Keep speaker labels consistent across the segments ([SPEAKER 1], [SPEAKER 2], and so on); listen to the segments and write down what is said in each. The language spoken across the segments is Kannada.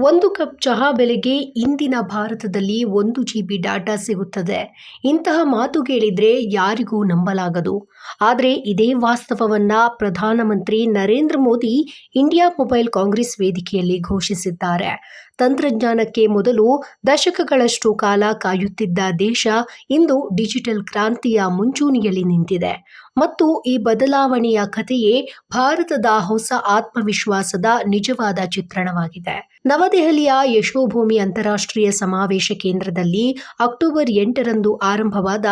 [SPEAKER 1] ಒಂದು ಕಪ್ ಚಹಾ ಬೆಲೆಗೆ ಇಂದಿನ ಭಾರತದಲ್ಲಿ 1 GB ಡಾಟಾ ಸಿಗುತ್ತದೆ. ಇಂತಹ ಮಾತು ಕೇಳಿದ್ರೆ ಯಾರಿಗೂ ನಂಬಲಾಗದು. ಆದರೆ ಇದೇ ವಾಸ್ತವವನ್ನ ಪ್ರಧಾನಮಂತ್ರಿ ನರೇಂದ್ರ ಮೋದಿ ಇಂಡಿಯಾ ಮೊಬೈಲ್ ಕಾಂಗ್ರೆಸ್ ವೇದಿಕೆಯಲ್ಲಿ ಘೋಷಿಸಿದ್ದಾರೆ. ತಂತ್ರಜ್ಞಾನಕ್ಕೆ ಮೊದಲು ದಶಕಗಳಷ್ಟು ಕಾಲ ಕಾಯುತ್ತಿದ್ದ ದೇಶ ಇಂದು ಡಿಜಿಟಲ್ ಕ್ರಾಂತಿಯ ಮುಂಚೂಣಿಯಲ್ಲಿ ನಿಂತಿದೆ ಮತ್ತು ಈ ಬದಲಾವಣೆಯ ಕಥೆಯೇ ಭಾರತದ ಹೊಸ ಆತ್ಮವಿಶ್ವಾಸದ ನಿಜವಾದ ಚಿತ್ರಣವಾಗಿದೆ. ನವದೆಹಲಿಯ ಯಶೋಭೂಮಿ ಅಂತಾರಾಷ್ಟ್ರೀಯ ಸಮಾವೇಶ ಕೇಂದ್ರದಲ್ಲಿ ಅಕ್ಟೋಬರ್ 8ರಂದು ಆರಂಭವಾದ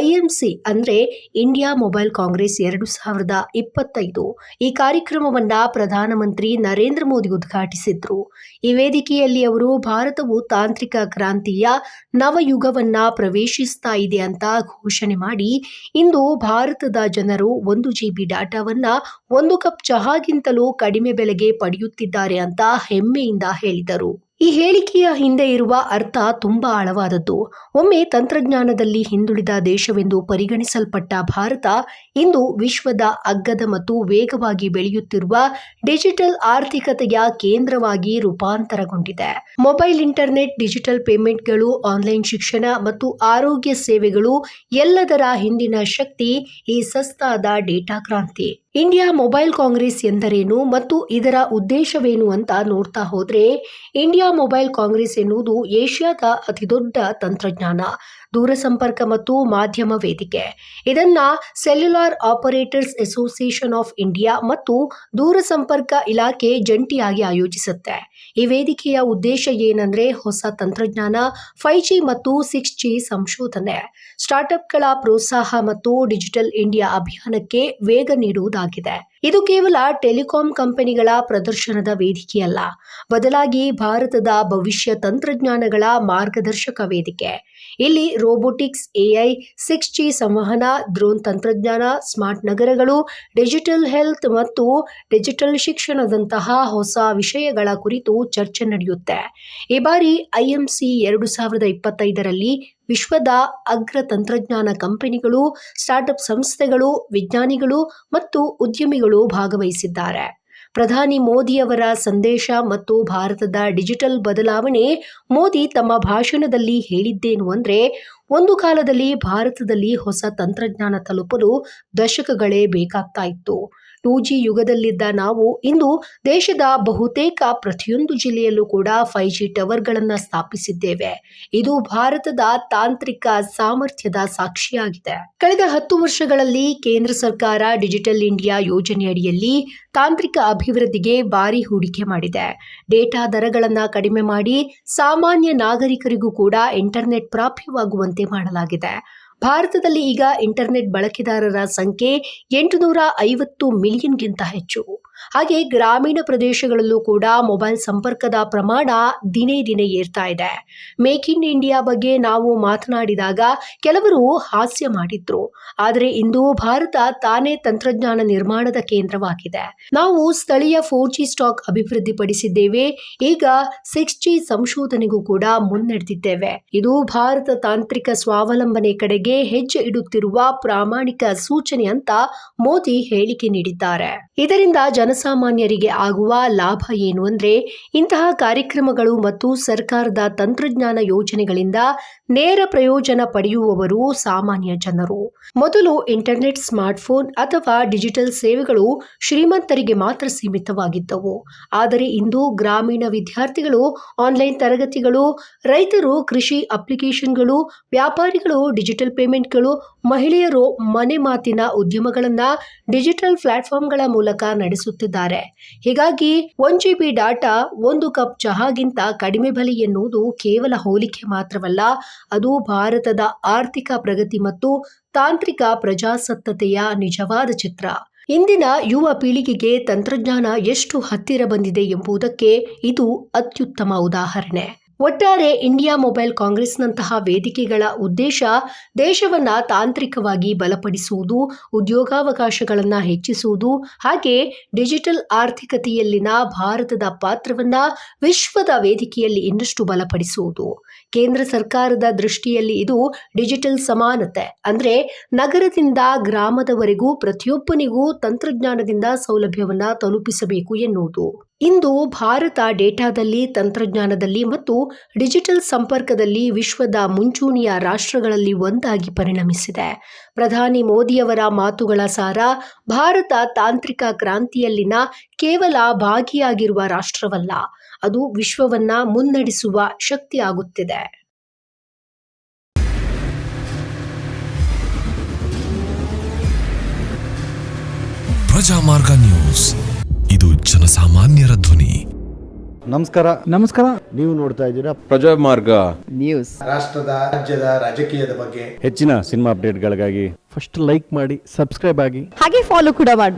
[SPEAKER 1] ಐಎಂಸಿ ಅಂದರೆ ಇಂಡಿಯಾ ಮೊಬೈಲ್ ಕಾಂಗ್ರೆಸ್ 2025 ಈ ಕಾರ್ಯಕ್ರಮವನ್ನ ಪ್ರಧಾನಮಂತ್ರಿ ನರೇಂದ್ರ ಮೋದಿ ಉದ್ಘಾಟಿಸಿದ್ರು. ಈ ವೇದಿಕೆಯಲ್ಲಿ ಅವರು ಭಾರತವು ತಾಂತ್ರಿಕ ಕ್ರಾಂತಿಯ ನವಯುಗವನ್ನ ಪ್ರವೇಶಿಸ್ತಾ ಇದೆ ಅಂತ ಘೋಷಣೆ ಮಾಡಿ, ಇಂದು ಭಾರತದ ಜನರು 1 GB ಡಾಟಾವನ್ನ 1 ಕಪ್ ಚಹಾಗಿಂತಲೂ ಕಡಿಮೆ ಬೆಲೆಗೆ ಪಡೆಯುತ್ತಿದ್ದಾರೆ ಅಂತ ಹೆಮ್ಮೆಯಿಂದ ಹೇಳಿದರು. ಈ ಹೇಳಿಕೆಯ ಹಿಂದೆ ಇರುವ ಅರ್ಥ ತುಂಬಾ ಆಳವಾದದ್ದು. ಒಮ್ಮೆ ತಂತ್ರಜ್ಞಾನದಲ್ಲಿ ಹಿಂದುಳಿದ ದೇಶವೆಂದು ಪರಿಗಣಿಸಲ್ಪಟ್ಟ ಭಾರತ ಇಂದು ವಿಶ್ವದ ಅಗ್ಗದ ಮತ್ತು ವೇಗವಾಗಿ ಬೆಳೆಯುತ್ತಿರುವ ಡಿಜಿಟಲ್ ಆರ್ಥಿಕತೆಯ ಕೇಂದ್ರವಾಗಿ ರೂಪಾಂತರಗೊಂಡಿದೆ. ಮೊಬೈಲ್ ಇಂಟರ್ನೆಟ್, ಡಿಜಿಟಲ್ ಪೇಮೆಂಟ್ಗಳು, ಆನ್ಲೈನ್ ಶಿಕ್ಷಣ ಮತ್ತು ಆರೋಗ್ಯ ಸೇವೆಗಳು ಎಲ್ಲದರ ಹಿಂದಿನ ಶಕ್ತಿ ಈ ಸಸ್ತಾದ ಡೇಟಾ ಕ್ರಾಂತಿ. ಇಂಡಿಯಾ ಮೊಬೈಲ್ ಕಾಂಗ್ರೆಸ್ ಎಂದರೇನು ಮತ್ತು ಇದರ ಉದ್ದೇಶವೇನು ಅಂತ ನೋಡ್ತಾ ಹೋದ್ರೆ, ಇಂಡಿಯಾ ಮೊಬೈಲ್ ಕಾಂಗ್ರೆಸ್ ಎನ್ನುವುದು ಏಷ್ಯಾದ ಅತಿದೊಡ್ಡ ತಂತ್ರಜ್ಞಾನ, ದೂರಸಂಪರ್ಕ ಮತ್ತು ಮಾಧ್ಯಮ ವೇದಿಕೆ. ಇದನ್ನ cellular operators association of India ಮತ್ತು ದೂರಸಂಪರ್ಕ ಇಲಾಖೆ ಜಂಟಿಯಾಗಿ ಆಯೋಜಿಸುತ್ತೆ. ಈ ವೇದಿಕೆಯ ಉದ್ದೇಶ ಏನಂದ್ರೆ, ಹೊಸ ತಂತ್ರಜ್ಞಾನ 5G ಮತ್ತು 6G ಸಂಶೋಧನೆ, ಸ್ಟಾರ್ಟ್ಅಪ್ಗಳ ಪ್ರೋತ್ಸಾಹ ಮತ್ತು ಡಿಜಿಟಲ್ ಇಂಡಿಯಾ ಅಭಿಯಾನಕ್ಕೆ ವೇಗ ನೀಡುವುದಾಗಿದೆ. ಇದು ಕೇವಲ ಟೆಲಿಕಾಂ ಕಂಪನಿಗಳ ಪ್ರದರ್ಶನದ ವೇದಿಕೆಯಲ್ಲ, ಬದಲಾಗಿ ಭಾರತದ ಭವಿಷ್ಯ ತಂತ್ರಜ್ಞಾನಗಳ ಮಾರ್ಗದರ್ಶಕ ವೇದಿಕೆ. ಇಲ್ಲಿ ರೋಬೋಟಿಕ್ಸ್, AI, 6G ಸಂವಹನ, ಡ್ರೋನ್ ತಂತ್ರಜ್ಞಾನ, ಸ್ಮಾರ್ಟ್ ನಗರಗಳು, ಡಿಜಿಟಲ್ ಹೆಲ್ತ್ ಮತ್ತು ಡಿಜಿಟಲ್ ಶಿಕ್ಷಣದಂತಹ ಹೊಸ ವಿಷಯಗಳ ಕುರಿತು ಚರ್ಚೆ ನಡೆಯುತ್ತೆ. ಈ ಬಾರಿ ಐಎಂಸಿ 2025ರಲ್ಲಿ ವಿಶ್ವದ ಅಗ್ರ ತಂತ್ರಜ್ಞಾನ ಕಂಪನಿಗಳು, ಸ್ಟಾರ್ಟ್ಅಪ್ ಸಂಸ್ಥೆಗಳು, ವಿಜ್ಞಾನಿಗಳು ಮತ್ತು ಉದ್ಯಮಿಗಳು ಭಾಗವಹಿಸಿದ್ದಾರೆ. ಪ್ರಧಾನಿ ಮೋದಿಯವರ ಸಂದೇಶ ಮತ್ತು ಭಾರತದ ಡಿಜಿಟಲ್ ಬದಲಾವಣೆ. ಮೋದಿ ತಮ್ಮ ಭಾಷಣದಲ್ಲಿ ಹೇಳಿದ್ದೇನು ಅಂದ್ರೆ, ಒಂದು ಕಾಲದಲ್ಲಿ ಭಾರತದಲ್ಲಿ ಹೊಸ ತಂತ್ರಜ್ಞಾನ ತಲುಪಲು ದಶಕಗಳೇ ಬೇಕಾಗ್ತಾ ಇತ್ತು. 2G ಯುಗದಲ್ಲಿದ್ದ ನಾವು ಇಂದು ದೇಶದ ಬಹುತೇಕ ಪ್ರತಿಯೊಂದು ಜಿಲ್ಲೆಯಲ್ಲೂ ಕೂಡ 5G ಟವರ್ಗಳನ್ನು ಸ್ಥಾಪಿಸಿದ್ದೇವೆ. ಇದು ಭಾರತದ ತಾಂತ್ರಿಕ ಸಾಮರ್ಥ್ಯದ ಸಾಕ್ಷಿಯಾಗಿದೆ. ಕಳೆದ 10 ವರ್ಷಗಳಲ್ಲಿ ಕೇಂದ್ರ ಸರ್ಕಾರ ಡಿಜಿಟಲ್ ಇಂಡಿಯಾ ಯೋಜನೆಯಡಿಯಲ್ಲಿ ತಾಂತ್ರಿಕ ಅಭಿವೃದ್ಧಿಗೆ ಭಾರಿ ಹೂಡಿಕೆ ಮಾಡಿದೆ. ಡೇಟಾ ದರಗಳನ್ನು ಕಡಿಮೆ ಮಾಡಿ ಸಾಮಾನ್ಯ ನಾಗರಿಕರಿಗೂ ಕೂಡ ಇಂಟರ್ನೆಟ್ ಪ್ರಾಪ್ಯವಾಗುವಂತೆ ಮಾಡಲಾಗಿದೆ. ಭಾರತದಲ್ಲಿ ಈಗ ಇಂಟರ್ನೆಟ್ ಬಳಕೆದಾರರ ಸಂಖ್ಯೆ 850 ಮಿಲಿಯನ್ಗಿಂತ ಹೆಚ್ಚು. ಹಾಗೆ ಗ್ರಾಮೀಣ ಪ್ರದೇಶಗಳಲ್ಲೂ ಕೂಡ ಮೊಬೈಲ್ ಸಂಪರ್ಕದ ಪ್ರಮಾಣ ದಿನೇ ದಿನೇ ಏರ್ತಾ ಇದೆ. ಮೇಕ್ ಇನ್ ಇಂಡಿಯಾ ಬಗ್ಗೆ ನಾವು ಮಾತನಾಡಿದಾಗ ಕೆಲವರು ಹಾಸ್ಯ ಮಾಡಿದ್ರು. ಆದರೆ ಇಂದು ಭಾರತ ತಾನೇ ತಂತ್ರಜ್ಞಾನ ನಿರ್ಮಾಣದ ಕೇಂದ್ರವಾಗಿದೆ. ನಾವು ಸ್ಥಳೀಯ 4G ಸ್ಟಾಕ್ ಅಭಿವೃದ್ಧಿಪಡಿಸಿದ್ದೇವೆ. ಈಗ 6G ಸಂಶೋಧನೆಗೂ ಕೂಡ ಮುನ್ನಡೆದಿದ್ದೇವೆ. ಇದು ಭಾರತ ತಾಂತ್ರಿಕ ಸ್ವಾವಲಂಬನೆ ಕಡೆಗೆ ಹೆಜ್ಜೆ ಇಡುತ್ತಿರುವ ಪ್ರಾಮಾಣಿಕ ಸೂಚನೆ ಅಂತ ಮೋದಿ ಹೇಳಿಕೆ ನೀಡಿದ್ದಾರೆ. ಇದರಿಂದ ಜನಸಾಮಾನ್ಯರಿಗೆ ಆಗುವ ಲಾಭ ಏನು ಅಂದ್ರೆ, ಇಂತಹ ಕಾರ್ಯಕ್ರಮಗಳು ಮತ್ತು ಸರ್ಕಾರದ ತಂತ್ರಜ್ಞಾನ ಯೋಜನೆಗಳಿಂದ ನೇರ ಪ್ರಯೋಜನ ಪಡೆಯುವವರು ಸಾಮಾನ್ಯ ಜನರು. ಮೊದಲು ಇಂಟರ್ನೆಟ್, ಸ್ಮಾರ್ಟ್ಫೋನ್ ಅಥವಾ ಡಿಜಿಟಲ್ ಸೇವೆಗಳು ಶ್ರೀಮಂತರಿಗೆ ಮಾತ್ರ ಸೀಮಿತವಾಗಿದ್ದವು. ಆದರೆ ಇಂದು ಗ್ರಾಮೀಣ ವಿದ್ಯಾರ್ಥಿಗಳು ಆನ್ಲೈನ್ ತರಗತಿಗಳು, ರೈತರು ಕೃಷಿ ಅಪ್ಲಿಕೇಶನ್ಗಳು, ವ್ಯಾಪಾರಿಗಳು ಡಿಜಿಟಲ್ ಪೇಮೆಂಟ್ಗಳು, ಮಹಿಳೆಯರು ಮನೆ ಮಾತಿನ ಉದ್ಯಮಗಳನ್ನ ಡಿಜಿಟಲ್ ಪ್ಲಾಟ್ಫಾರ್ಮ್ಗಳ ಮೂಲಕ ನಡೆಸುತ್ತಿದ್ದಾರೆ. ಹೀಗಾಗಿ 1 GB ಡಾಟಾ 1 ಕಪ್ ಚಹಾಗಿಂತ ಕಡಿಮೆ ಬೆಲೆ ಎನ್ನುವುದು ಕೇವಲ ಹೋಲಿಕೆ ಮಾತ್ರವಲ್ಲ, ಅದು ಭಾರತದ ಆರ್ಥಿಕ ಪ್ರಗತಿ ಮತ್ತು ತಾಂತ್ರಿಕ ಪ್ರಜಾಸತ್ತತೆಯ ನಿಜವಾದ ಚಿತ್ರ. ಇಂದಿನ ಯುವ ಪೀಳಿಗೆಗೆ ತಂತ್ರಜ್ಞಾನ ಎಷ್ಟು ಹತ್ತಿರ ಬಂದಿದೆ ಎಂಬುದಕ್ಕೆ ಇದು ಅತ್ಯುತ್ತಮ ಉದಾಹರಣೆ. ಒಟ್ಟಾರೆ ಇಂಡಿಯಾ ಮೊಬೈಲ್ ಕಾಂಗ್ರೆಸ್ನಂತಹ ವೇದಿಕೆಗಳ ಉದ್ದೇಶ ದೇಶವನ್ನ ತಾಂತ್ರಿಕವಾಗಿ ಬಲಪಡಿಸುವುದು, ಉದ್ಯೋಗಾವಕಾಶಗಳನ್ನು ಹೆಚ್ಚಿಸುವುದು, ಹಾಗೆ ಡಿಜಿಟಲ್ ಆರ್ಥಿಕತೆಯಲ್ಲಿನ ಭಾರತದ ಪಾತ್ರವನ್ನ ವಿಶ್ವದ ವೇದಿಕೆಯಲ್ಲಿ ಇನ್ನಷ್ಟು ಬಲಪಡಿಸುವುದು. ಕೇಂದ್ರ ಸರ್ಕಾರದ ದೃಷ್ಟಿಯಲ್ಲಿ ಇದು ಡಿಜಿಟಲ್ ಸಮಾನತೆ, ಅಂದ್ರೆ ನಗರದಿಂದ ಗ್ರಾಮದವರೆಗೂ ಪ್ರತಿಯೊಬ್ಬನಿಗೂ ತಂತ್ರಜ್ಞಾನದಿಂದ ಸೌಲಭ್ಯವನ್ನ ತಲುಪಿಸಬೇಕು ಎನ್ನುವುದು. ಇಂದು ಭಾರತ ಡೇಟಾದಲ್ಲಿ, ತಂತ್ರಜ್ಞಾನದಲ್ಲಿ ಮತ್ತು ಡಿಜಿಟಲ್ ಸಂಪರ್ಕದಲ್ಲಿ ವಿಶ್ವದ ಮುಂಚೂಣಿಯ ರಾಷ್ಟ್ರಗಳಲ್ಲಿ ಒಂದಾಗಿ ಪರಿಣಮಿಸಿದೆ. ಪ್ರಧಾನಿ ಮೋದಿಯವರ ಮಾತುಗಳ ಸಾರ, ಭಾರತ ತಾಂತ್ರಿಕ ಕ್ರಾಂತಿಯಲ್ಲಿನ ಕೇವಲ ಭಾಗಿಯಾಗಿರುವ ರಾಷ್ಟ್ರವಲ್ಲ, ಅದು ವಿಶ್ವವನ್ನ ಮುನ್ನಡೆಸುವ ಶಕ್ತಿಯಾಗುತ್ತಿದೆ.
[SPEAKER 2] ಪ್ರಜಾಮಾರ್ಗ ನ್ಯೂಸ್, ಇದು ಜನಸಾಮಾನ್ಯರ ಧ್ವನಿ.
[SPEAKER 3] ನಮಸ್ಕಾರ.
[SPEAKER 4] ನೀವು ನೋಡ್ತಾ ಇದ್ದೀರಾ
[SPEAKER 3] ಪ್ರಜಾಮಾರ್ಗ
[SPEAKER 5] ನ್ಯೂಸ್.
[SPEAKER 4] ರಾಷ್ಟ್ರದ ರಾಜ್ಯದ ರಾಜಕೀಯದ ಬಗ್ಗೆ
[SPEAKER 3] ಹೆಚ್ಚಿನ ಸಿನಿಮಾ ಅಪ್ಡೇಟ್ಗಳಿಗಾಗಿ
[SPEAKER 5] ಫಸ್ಟ್ ಲೈಕ್ ಮಾಡಿ, ಸಬ್ಸ್ಕ್ರೈಬ್ ಆಗಿ, ಹಾಗೆ ಫಾಲೋ ಕೂಡ ಮಾಡಬೇಕು.